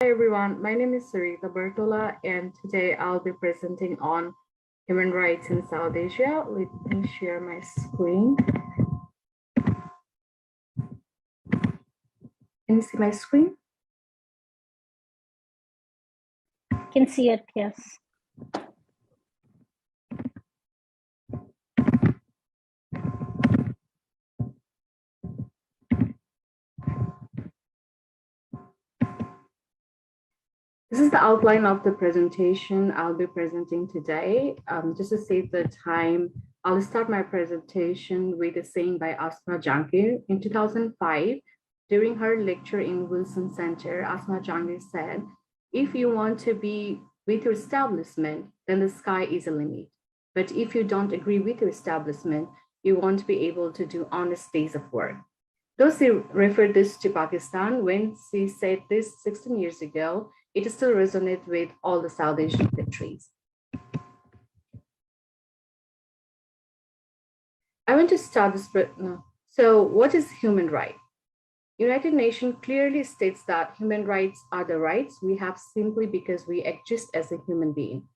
Hi everyone, my name is Sarita Bartaula and today I'll be presenting on human rights in South Asia. Let me share my screen. Can you see my screen? Can see it, yes. This is the outline of the presentation I'll be presenting today. Just to save the time, I'll start my presentation with a saying by Asma Jahangir. In 2005, during her lecture in Wilson Center, Asma Jahangir said, "If you want to be with your establishment, then the sky is a limit. But if you don't agree with your establishment, you won't be able to do honest days of work." Though she referred this to Pakistan when she said this 16 years ago, it still resonates with all the South Asian countries. I want to start this. So, what is human right? United Nations clearly states that human rights are the rights we have simply because we exist as a human being.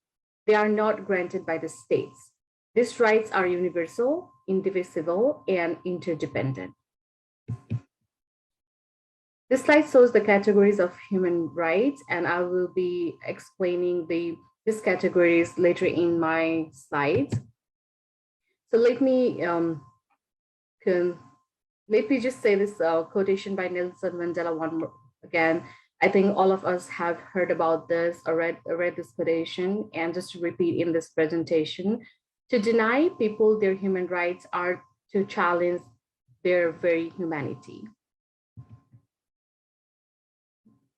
They are not granted by the states. These rights are universal, indivisible, and interdependent. This slide shows the categories of human rights, and I will be explaining these categories later in my slides. So let me just say this quotation by Nelson Mandela one more again. I think all of us have heard about this or read this quotation, and just to repeat in this presentation, to deny people their human rights are to challenge their very humanity.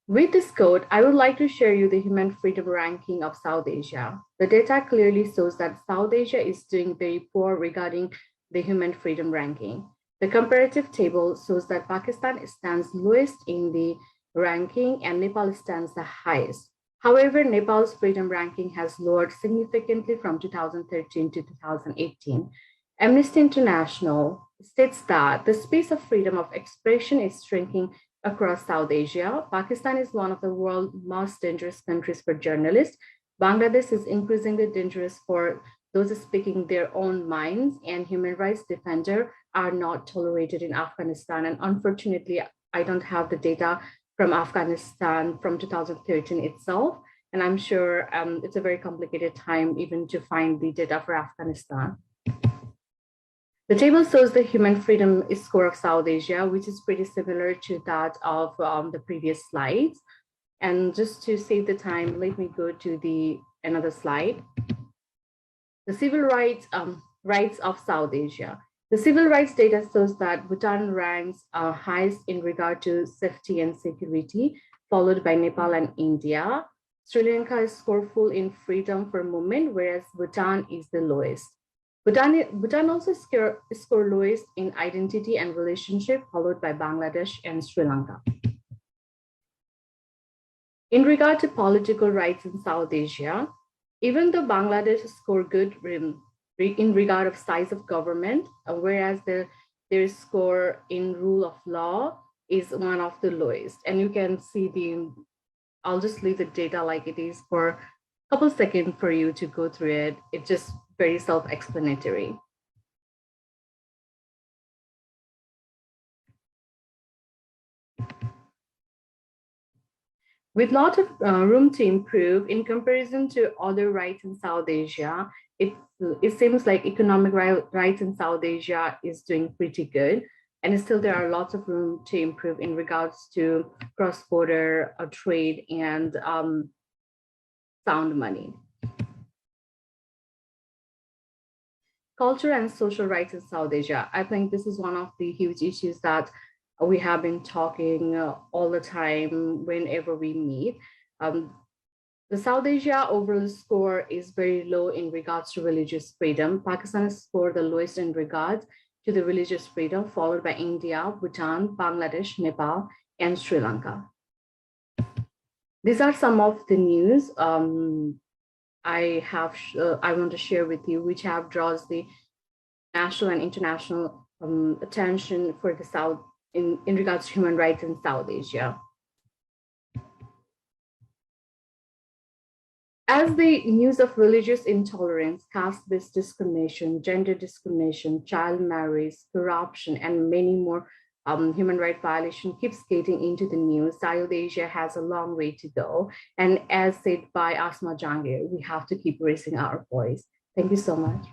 With this code, I would like to share you the human freedom ranking of South Asia. The data clearly shows that South Asia is doing very poor regarding the human freedom ranking. The comparative table shows that Pakistan stands lowest in the ranking and Nepal stands the highest. However, Nepal's freedom ranking has lowered significantly from 2013 to 2018. Amnesty International states that the space of freedom of expression is shrinking across South Asia. Pakistan is one of the world's most dangerous countries for journalists. Bangladesh is increasingly dangerous for those speaking their own minds, and human rights defenders are not tolerated in Afghanistan. And unfortunately, I don't have the data from Afghanistan from 2013 itself. And I'm sure it's a very complicated time even to find the data for Afghanistan. The table shows the human freedom score of South Asia, which is pretty similar to that of the previous slides. And just to save the time, let me go to another slide. The civil rights of South Asia. The civil rights data shows that Bhutan ranks highest in regard to safety and security, followed by Nepal and India. Sri Lanka is scoreful in freedom for movement, whereas Bhutan is the lowest. Bhutan also score lowest in identity and relationship, followed by Bangladesh and Sri Lanka. In regard to political rights in South Asia, even though Bangladesh score good in regard of size of government, whereas their score in rule of law is one of the lowest. And you can see I'll just leave the data like it is for a couple seconds for you to go through it. It's just very self-explanatory. With a lot of room to improve in comparison to other rights in South Asia, it seems like economic rights in South Asia is doing pretty good. And still there are lots of room to improve in regards to cross-border trade and sound money. Culture and social rights in South Asia. I think this is one of the huge issues that we have been talking all the time whenever we meet. The South Asia overall score is very low in regards to religious freedom. Pakistan scored the lowest in regards to the religious freedom, followed by India, Bhutan, Bangladesh, Nepal, and Sri Lanka. These are some of the news I want to share with you, which have draws the national and international attention for the South in regards to human rights in South Asia. As the news of religious intolerance, caste-based discrimination, gender discrimination, child marriage, corruption, and many more human rights violations keeps getting into the news, South Asia has a long way to go. And as said by Asma Jangir, we have to keep raising our voice. Thank you so much.